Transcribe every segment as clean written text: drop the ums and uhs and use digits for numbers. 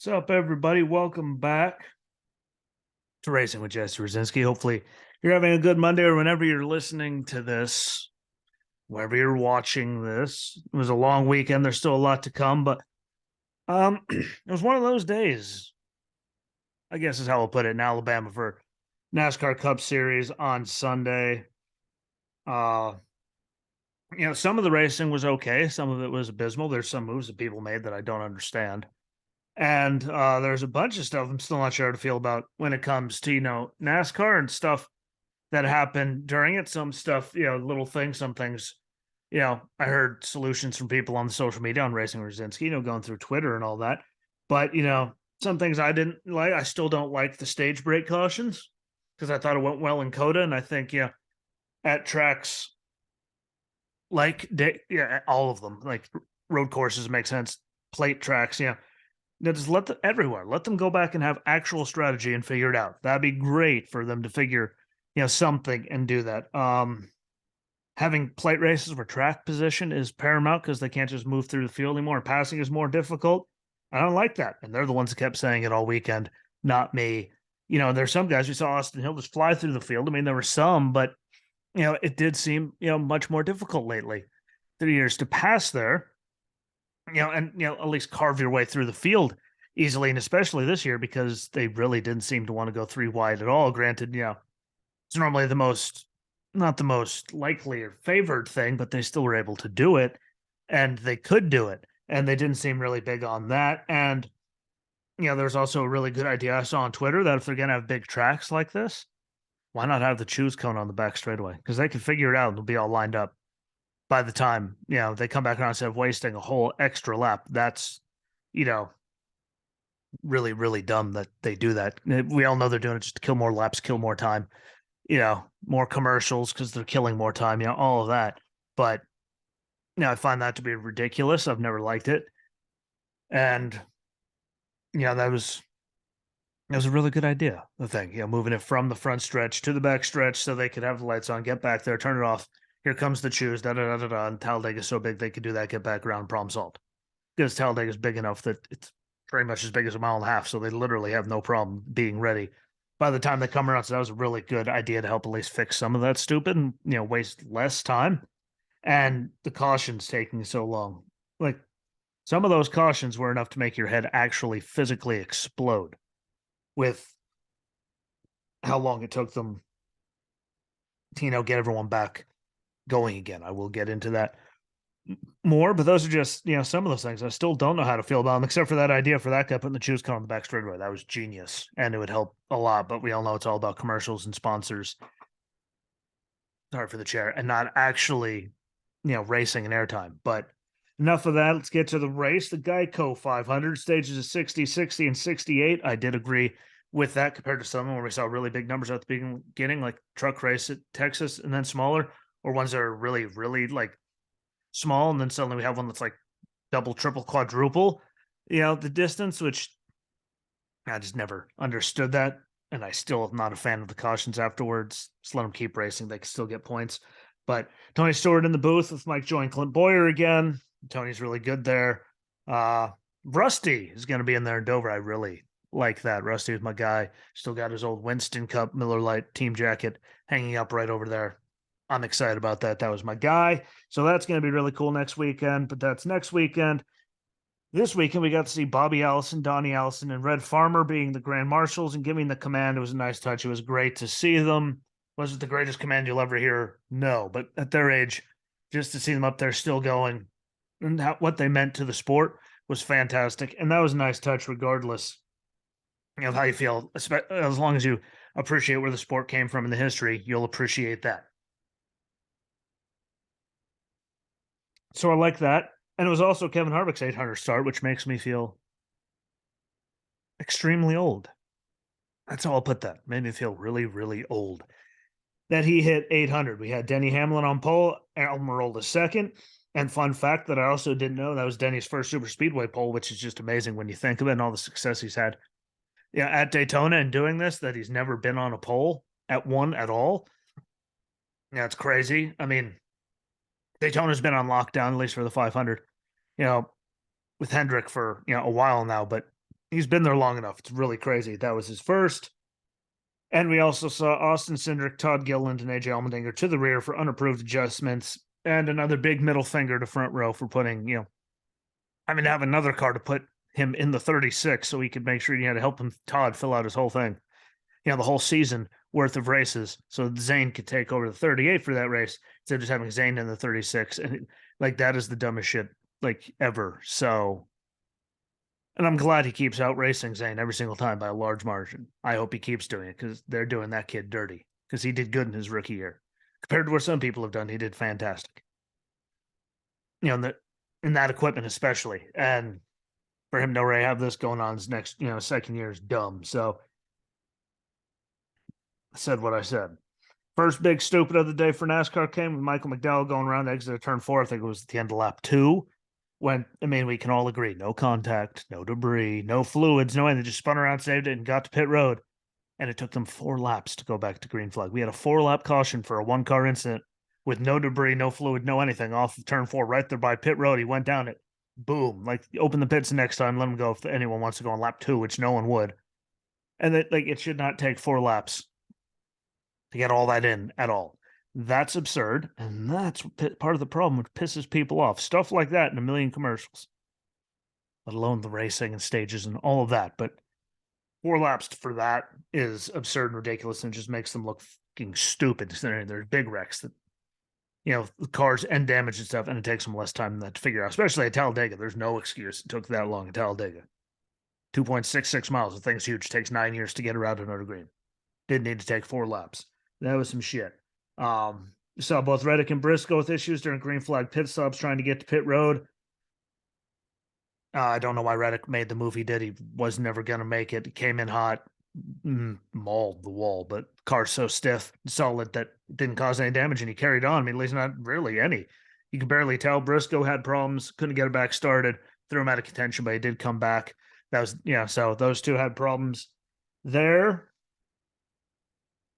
What's up, everybody? Welcome back to Racing with Jesse Rosinski. Hopefully, you're having a good Monday or whenever you're listening to this, wherever you're watching this. It was a long weekend. There's still a lot to come, but it was one of those days, I guess is how I'll put it, in Alabama for NASCAR Cup Series on Sunday. Uh, some of the racing was okay. Some of it was abysmal. There's some moves that people made that I don't understand. And there's a bunch of stuff I'm still not sure how to feel about when it comes to, NASCAR and stuff that happened during it. Some stuff, little things, some things, I heard solutions from people on the social media on Racing Rosinski, going through Twitter and all that. But, some things I didn't like. I still don't like the stage break cautions because I thought it went well in Coda. And I think, at tracks like, all of them, like road courses make sense, plate tracks, just everywhere. Let them go back and have actual strategy and figure it out. That'd be great for them to figure, something and do that. Having plate races where track position is paramount because they can't just move through the field anymore. Passing is more difficult. I don't like that. And they're the ones that kept saying it all weekend, not me. There's some guys we saw Austin Hill just fly through the field. I mean, there were some, but it did seem, much more difficult lately. 3 years to pass there and at least carve your way through the field easily, and especially this year because they really didn't seem to want to go three wide at all. Granted, it's normally not the most likely or favored thing, but they still were able to do it, and they could do it, and they didn't seem really big on that. And there's also a really good idea I saw on Twitter that if they're gonna have big tracks like this, why not have the choose cone on the back straightaway? Because they can figure it out and they'll be all lined up by the time they come back around instead of wasting a whole extra lap. That's really really dumb that they do that. We all know they're doing it just to kill more laps, kill more time, more commercials because they're killing more time, all of that. But I find that to be ridiculous. I've never liked it, and that was a really good idea. The thing, moving it from the front stretch to the back stretch so they could have the lights on, get back there, turn it off. Here comes the choose, da da da da da. And Talladega's so big they could do that, get back around, problem solved. Because Talladega's big enough that it's pretty much as big as a mile and a half, so they literally have no problem being ready by the time they come around. So that was a really good idea to help at least fix some of that stupid and waste less time. And the cautions taking so long, like some of those cautions were enough to make your head actually physically explode with how long it took them to get everyone back going again. I will get into that more, but those are just some of those things I still don't know how to feel about them, except for that idea for that guy putting the choose cone on the back straightaway. That was genius, and it would help a lot. But we all know it's all about commercials and sponsors. Sorry for the chair, and not actually racing and airtime. But enough of that. Let's get to the race. The Geico 500 stages of 60, 60, and 68. I did agree with that compared to some where we saw really big numbers at the beginning, like truck race at Texas, and then smaller, or ones that are really, really like small, and then suddenly we have one that's like double, triple, quadruple, the distance, which I just never understood that. And I still am not a fan of the cautions afterwards. Just let them keep racing. They can still get points. But Tony Stewart in the booth with Mike Joy and Clint Boyer again. Tony's really good there. Rusty is going to be in there in Dover. I really like that. Rusty is my guy. Still got his old Winston Cup Miller Lite team jacket hanging up right over there. I'm excited about that. That was my guy. So that's going to be really cool next weekend, but that's next weekend. This weekend, we got to see Bobby Allison, Donnie Allison, and Red Farmer being the grand marshals and giving the command. It was a nice touch. It was great to see them. Was it the greatest command you'll ever hear? No, but at their age, just to see them up there still going and what they meant to the sport was fantastic. And that was a nice touch, regardless of how you feel. As long as you appreciate where the sport came from in the history, you'll appreciate that. So I like that. And it was also Kevin Harvick's 800 start, which makes me feel extremely old. That's how I'll put that. Made me feel really, really old. That he hit 800. We had Denny Hamlin on pole, Almirola second. And fun fact that I also didn't know, that was Denny's first super speedway pole, which is just amazing when you think of it and all the success he's had. Yeah, at Daytona and doing this, that he's never been on a pole at one at all. Yeah, it's crazy. I mean, Daytona's been on lockdown, at least for the 500, with Hendrick for, a while now, but He's been there long enough. It's really crazy. That was his first. And we also saw Austin Cindric, Todd Gilliland, and AJ Allmendinger to the rear for unapproved adjustments, and another big middle finger to front row for putting, have another car to put him in the 36 so he could make sure he had to help him, Todd, fill out his whole thing, the whole season worth of races, so Zane could take over the 38 for that race instead of just having Zane in the 36. And that is the dumbest shit ever. So, and I'm glad he keeps out racing Zane every single time by a large margin. I hope he keeps doing it because they're doing that kid dirty because he did good in his rookie year. Compared to what some people have done, he did fantastic. In that equipment especially. And for him to already have this going on his next, second year is dumb. So I said what I said. First big stupid of the day for NASCAR came with Michael McDowell going around the exit of turn 4. I think it was at the end of lap 2. When, we can all agree, no contact, no debris, no fluids, no anything. They just spun around, saved it, and got to pit road. And it took them 4 laps to go back to green flag. We had a 4-lap caution for a 1-car incident with no debris, no fluid, no anything off of turn 4, right there by pit road. He went down it. Boom. Open the pits next time. Let him go if anyone wants to go on lap 2, which no one would. And it should not take 4 laps to get all that in at all. That's absurd, and that's part of the problem, which pisses people off. Stuff like that in a million commercials, let alone the racing and stages and all of that. But 4 laps for that is absurd and ridiculous, and just makes them look fucking stupid. There's big wrecks that, the cars end damage and stuff, and it takes them less time than that to figure out. Especially at Talladega, there's no excuse it took that long at Talladega. 2.66 miles. The thing's huge. It takes 9 years to get around another green. Didn't need to take 4 laps. That was some shit. Saw both Reddick and Briscoe with issues during green flag pit stops trying to get to pit road. I don't know why Reddick made the move he did. He was never going to make it. He came in hot, mauled the wall, but car's so stiff, solid that it didn't cause any damage, and he carried on. At least not really any. You could barely tell. Briscoe had problems, couldn't get it back started, threw him out of contention, but he did come back. That was, so those two had problems there.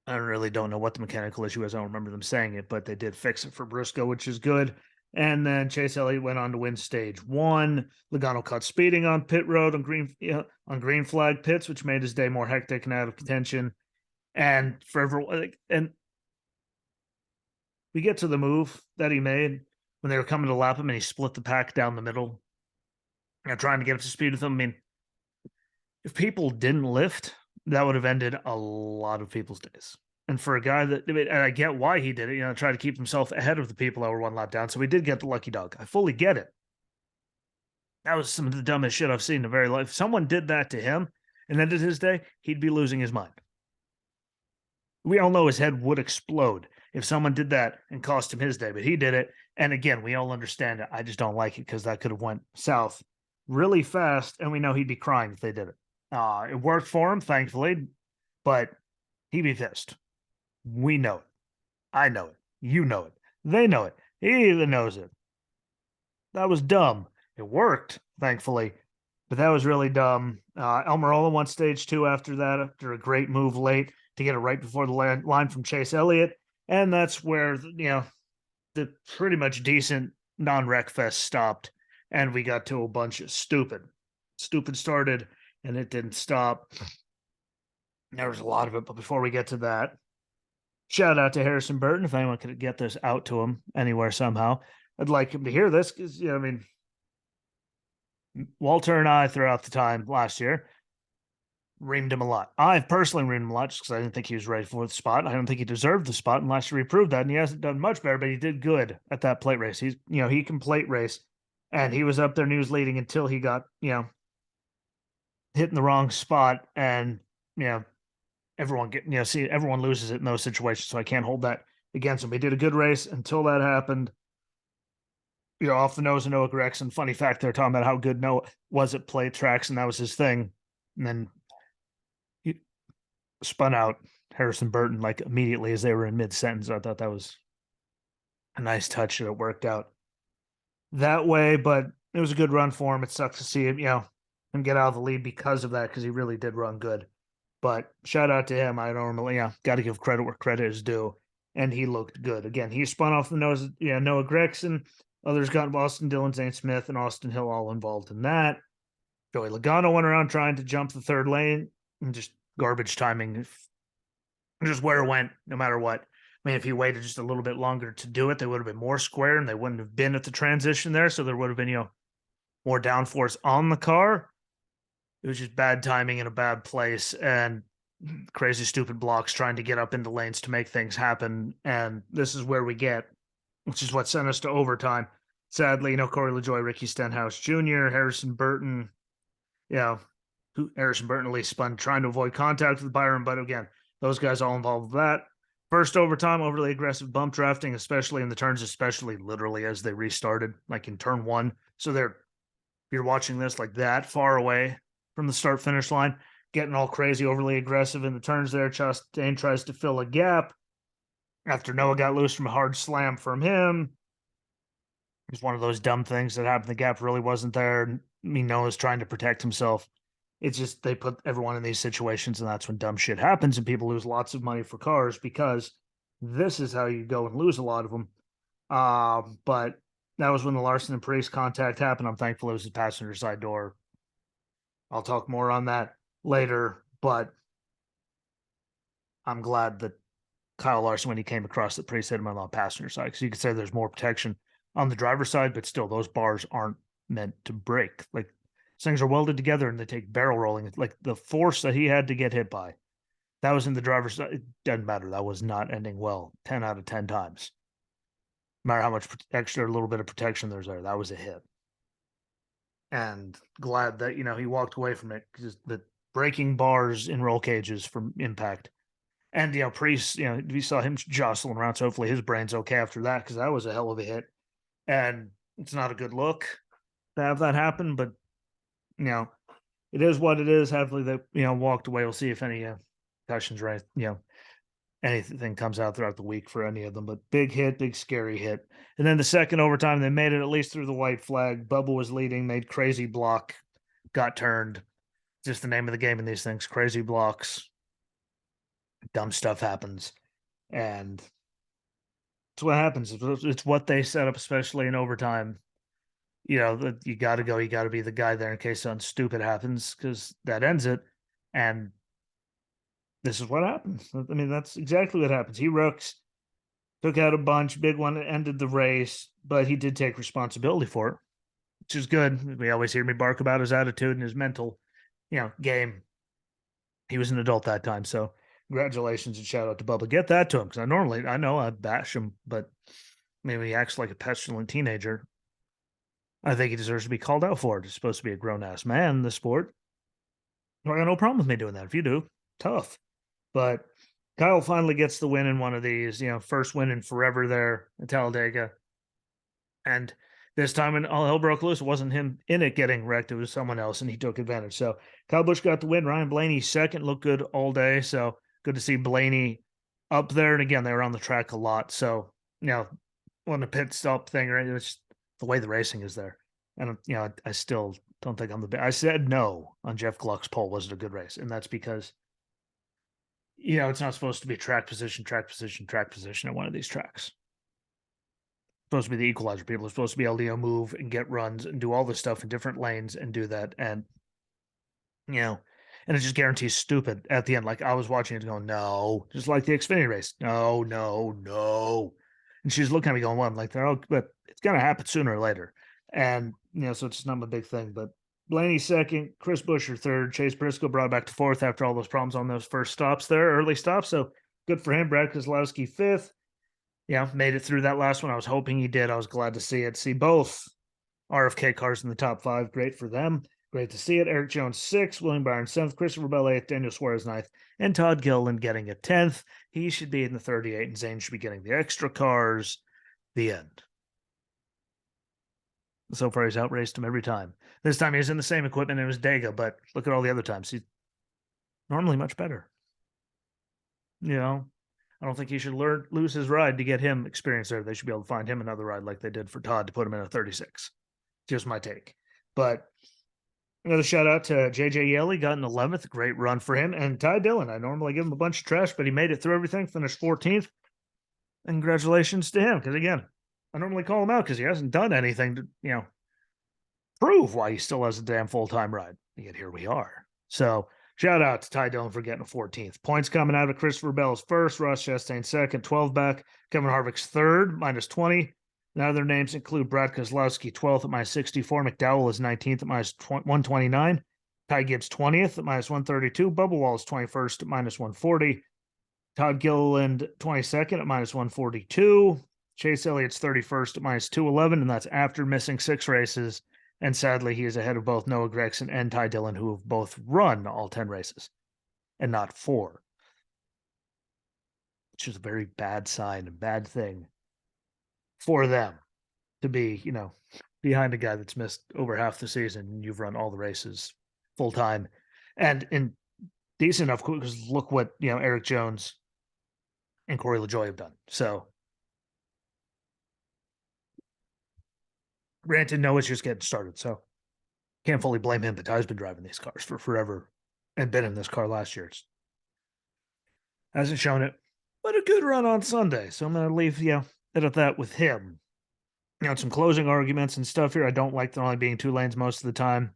I really don't know what the mechanical issue is. I don't remember them saying it, but they did fix it for Briscoe, which is good. And then Chase Elliott went on to win stage 1. Logano caught speeding on pit road on green flag pits, which made his day more hectic and out of contention. And for everyone, and we get to the move that he made when they were coming to lap him, and he split the pack down the middle, trying to get up to speed with them. If people didn't lift, that would have ended a lot of people's days. And for a guy that, and I get why he did it, try to keep himself ahead of the people that were 1 lap down. So we did get the lucky dog. I fully get it. That was some of the dumbest shit I've seen in the very life. If someone did that to him and ended his day, he'd be losing his mind. We all know his head would explode if someone did that and cost him his day, but he did it. And again, we all understand it. I just don't like it because that could have went south really fast, and we know he'd be crying if they did it. It worked for him, thankfully, but he'd be pissed. We know it. I know it. You know it. They know it. He even knows it. That was dumb. It worked, thankfully, but that was really dumb. Almirola won stage 2 after that, after a great move late to get it right before the line from Chase Elliott. And that's where, the pretty much decent non-wreck fest stopped, and we got to a bunch of stupid. Stupid started, and it didn't stop. There was a lot of it, but before we get to that, shout out to Harrison Burton. If anyone could get this out to him anywhere somehow, I'd like him to hear this because, Walter and I, throughout the time last year, reamed him a lot. I've personally reamed him a lot just because I didn't think he was ready for the spot. I don't think he deserved the spot, and last year he proved that, and he hasn't done much better, but he did good at that plate race. He can plate race, and he was up there and he was leading until he got, hit in the wrong spot, and, everyone everyone loses it in those situations, so I can't hold that against him. He did a good race until that happened. Off the nose of Noah Gragson. Funny fact, they're talking about how good Noah was at plate tracks, and that was his thing. And then he spun out Harrison Burton immediately as they were in mid-sentence. I thought that was a nice touch that it worked out that way, but it was a good run for him. It sucks to see him, him get out of the lead because of that, because he really did run good. But shout out to him. I normally, got to give credit where credit is due. And he looked good. Again, he spun off the nose of Noah Gragson. Others got Austin Dillon, Zane Smith, and Austin Hill all involved in that. Joey Logano went around trying to jump the third lane and just garbage timing. Just where it went, no matter what. I mean, if he waited just a little bit longer to do it, they would have been more square and they wouldn't have been at the transition there. So there would have been, more downforce on the car. It was just bad timing in a bad place and crazy, stupid blocks trying to get up into lanes to make things happen. And this is where we get, which is what sent us to overtime. Sadly, Corey LaJoie, Ricky Stenhouse Jr., Harrison Burton, Harrison Burton at least spun trying to avoid contact with Byron. But again, those guys all involved with that. First overtime, overly aggressive bump drafting, especially in the turns, especially literally as they restarted, like in turn one. So if you're watching this like that far away from the start finish line, getting all crazy, overly aggressive in the turns there. Chastain tries to fill a gap after Noah got loose from a hard slam from him. It's one of those dumb things that happened. The gap really wasn't there. I mean, Noah's trying to protect himself. It's just they put everyone in these situations, and that's when dumb shit happens, and people lose lots of money for cars because this is how you go and lose a lot of them. But that was when the Larson and Priest contact happened. I'm thankful it was the passenger side door. I'll talk more on that later, but I'm glad that Kyle Larson, when he came across, the Priest hit him on the passenger side, because you could say there's more protection on the driver's side, but still those bars aren't meant to break. Like, things are welded together and they take barrel rolling. Like the force that he had to get hit by, that was in the driver's side. It doesn't matter. That was not ending well 10 out of 10 times. No matter how much extra little bit of protection there's there, that was a hit. And glad that, he walked away from it, because the breaking bars in roll cages from impact. And, Priest, we saw him jostling around. So hopefully his brain's okay after that, because that was a hell of a hit. And it's not a good look to have that happen, but it is what it is. Hopefully they, walked away. We'll see if any concussions, right? Anything comes out throughout the week for any of them. But big hit, big scary hit. And then the second overtime, they made it at least through the white flag. Bubba was leading, made crazy block, got turned. Just the name of the game in these things. Crazy blocks. Dumb stuff happens. And it's what happens. It's what they set up, especially in overtime. You got to go. You got to be the guy there in case something stupid happens, because that ends it. And this is what happens. I mean, that's exactly what happens. He rooks, took out a bunch, big one, ended the race, but he did take responsibility for it, which is good. We always hear me bark about his attitude and his mental, game. He was an adult that time. So congratulations and shout out to Bubba. Get that to him, because I know I bash him, but maybe he acts like a petulant teenager. I think he deserves to be called out for it. He's supposed to be a grown-ass man in the sport. I got no problem with me doing that. If you do, tough. But Kyle finally gets the win in one of these, first win in forever there at Talladega. And this time when all hell broke loose, it wasn't him in it getting wrecked. It was someone else, and he took advantage. So Kyle Busch got the win. Ryan Blaney second, looked good all day. So good to see Blaney up there. And again, they were on the track a lot. So, on the pit stop thing, right? It was just the way the racing is there. And, I still don't think I'm the best. I said no on Jeff Gluck's poll. Was it a good race? And that's because, it's not supposed to be track position at one of these tracks. It's supposed to be the equalizer. People are supposed to be able to move and get runs and do all this stuff in different lanes and do that. And, and it just guarantees stupid at the end. Like, I was watching it going, no, just like the Xfinity race. No. And she's looking at me going, well, I'm like, but it's going to happen sooner or later. And, so it's not a big thing. But Blaney second, Chris Buescher third, Chase Briscoe brought back to fourth after all those problems on those first stops there, early stops. So good for him. Brad Keselowski fifth. Made it through that last one. I was hoping he did. I was glad to see it. See both RFK cars in the top five. Great for them. Great to see it. Eric Jones sixth, William Byron seventh, Christopher Bell eighth, Daniel Suarez ninth, and Todd Gilliland getting a 10th. He should be in the 38, and Zane should be getting the extra cars. The end. So far, he's outraced him every time. This time, he was in the same equipment, and it was Dega, but look at all the other times. He's normally much better. I don't think he should lose his ride to get him experience there. They should be able to find him another ride like they did for Todd to put him in a 36. Just my take. But another shout out to JJ Yeley, got an 11th. Great run for him. And Ty Dillon, I normally give him a bunch of trash, but he made it through everything, finished 14th. And congratulations to him, because again, I normally call him out because he hasn't done anything to, prove why he still has a damn full-time ride. Yet here we are. So shout out to Ty Dillon for getting a 14th. Points coming out of Christopher Bell's first, Ross Chastain second, 12 back, Kevin Harvick's third, minus 20. Now other names include Brad Keselowski, 12th at minus 64, McDowell is 19th at minus 129, Ty Gibbs 20th at minus 132, Bubba Wallace 21st at minus 140, Todd Gilliland 22nd at minus 142, Chase Elliott's 31st at minus 211, and that's after missing 6 races. And sadly, he is ahead of both Noah Gragson and Ty Dillon, who have both run all 10 races and not 4, which is a very bad sign, a bad thing for them to be, behind a guy that's missed over half the season and you've run all the races full time and in decent enough, because look what, Eric Jones and Corey LaJoie have done. So granted, Noah's just getting started, so can't fully blame him, but Ty's been driving these cars for forever and been in this car last year. Hasn't shown it, but a good run on Sunday. So I'm going to leave, it at that with him. Some closing arguments and stuff here. I don't like there only being 2 lanes most of the time.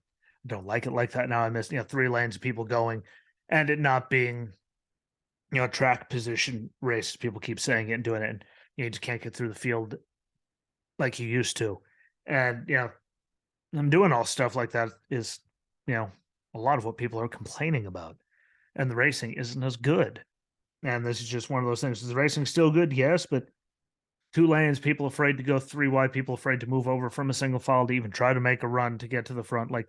I don't like it like that now. I miss, 3 lanes of people going and it not being, track position races. People keep saying it and doing it, and you just can't get through the field like you used to. And, I'm doing all stuff like that is, a lot of what people are complaining about. And the racing isn't as good. And this is just one of those things. Is the racing still good? Yes, but 2 lanes, people afraid to go 3 wide, people afraid to move over from a single file to even try to make a run to get to the front. Like,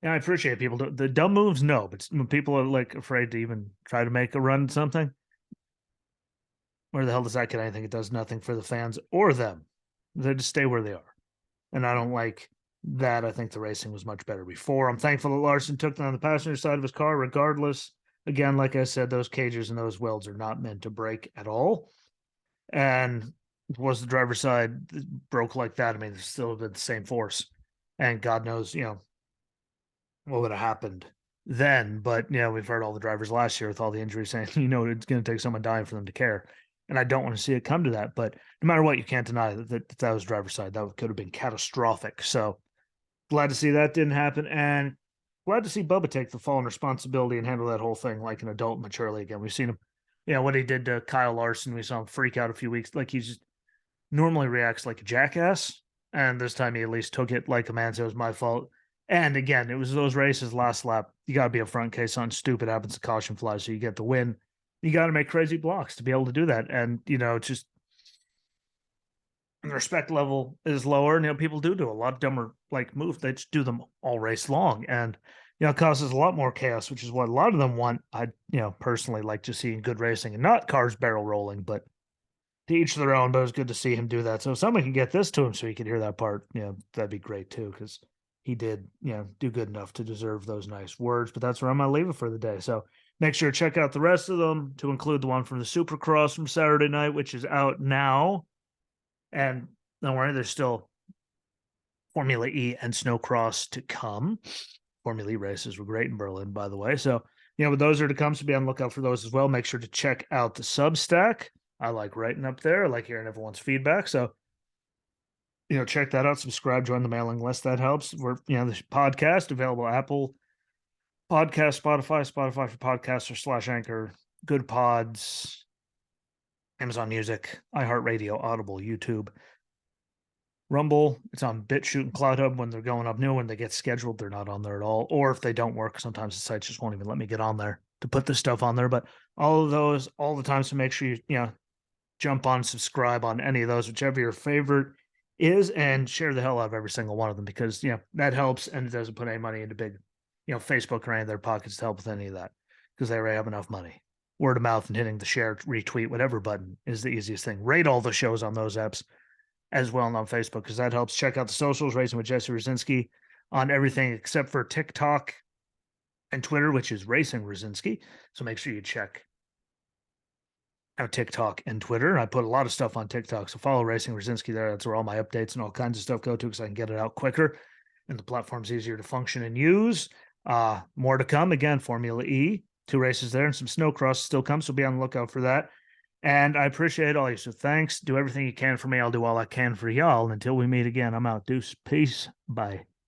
I appreciate people. The dumb moves, no, but when people are like afraid to even try to make a run something, where the hell does that get anything? It does nothing for the fans or them. They just stay where they are. And I don't like that. I think the racing was much better before. I'm thankful that Larson took them on the passenger side of his car, regardless. Again, like I said, those cages and those welds are not meant to break at all. And was the driver's side broke like that, I mean, it's still been the same force. And God knows, what would have happened then. But, we've heard all the drivers last year with all the injuries saying, it's going to take someone dying for them to care. And I don't want to see it come to that. But no matter what, you can't deny that was driver's side. That could have been catastrophic. So glad to see that didn't happen. And glad to see Bubba take the fall and responsibility and handle that whole thing like an adult maturely again. We've seen him, what he did to Kyle Larson. We saw him freak out a few weeks. Like he just normally reacts like a jackass. And this time he at least took it like a man said it was my fault. And again, it was those races last lap. You got to be a front case on stupid happens, the caution flies, so you get the win. You got to make crazy blocks to be able to do that. And, just the respect level is lower. And, people do a lot of dumber like moves. They just do them all race long. And, it causes a lot more chaos, which is what a lot of them want. I, personally like just seeing good racing and not cars barrel rolling, but to each their own. But it was good to see him do that. So if someone can get this to him so he could hear that part, that'd be great too. Because he did, do good enough to deserve those nice words. But that's where I'm going to leave it for the day. So make sure to check out the rest of them, to include the one from the Supercross from Saturday night, which is out now. And don't worry, there's still Formula E and Snowcross to come. Formula E races were great in Berlin, by the way. So, but those are to come. So be on the lookout for those as well. Make sure to check out the Substack. I like writing up there. I like hearing everyone's feedback. So, check that out. Subscribe, join the mailing list. That helps. We're, the podcast available Apple Podcast, Spotify for podcasts or /Anchor, Good Pods, Amazon Music, iHeartRadio, Audible, YouTube, Rumble. It's on BitChute and CloudHub when they're going up new. When they get scheduled, they're not on there at all. Or if they don't work, sometimes the sites just won't even let me get on there to put this stuff on there. But all of those, all the time. So make sure you, jump on, subscribe on any of those, whichever your favorite is, and share the hell out of every single one of them because, that helps. And it doesn't put any money into big, Facebook or any of their pockets to help with any of that because they already have enough money. Word of mouth and hitting the share, retweet, whatever button is the easiest thing. Rate all the shows on those apps as well and on Facebook because that helps. Check out the socials, Racing with Jesse Rosinski on everything except for TikTok and Twitter, which is Racing Rosinski. So make sure you check out TikTok and Twitter. I put a lot of stuff on TikTok, so follow Racing Rosinski there. That's where all my updates and all kinds of stuff go to because I can get it out quicker and the platform's easier to function and use. More to come. Again, Formula E, 2 races there and some Snowcross still come, so be on the lookout for that. And I appreciate all you. So thanks. Do everything you can for me. I'll do all I can for y'all. And until we meet again, I'm out. Deuce. Peace. Bye.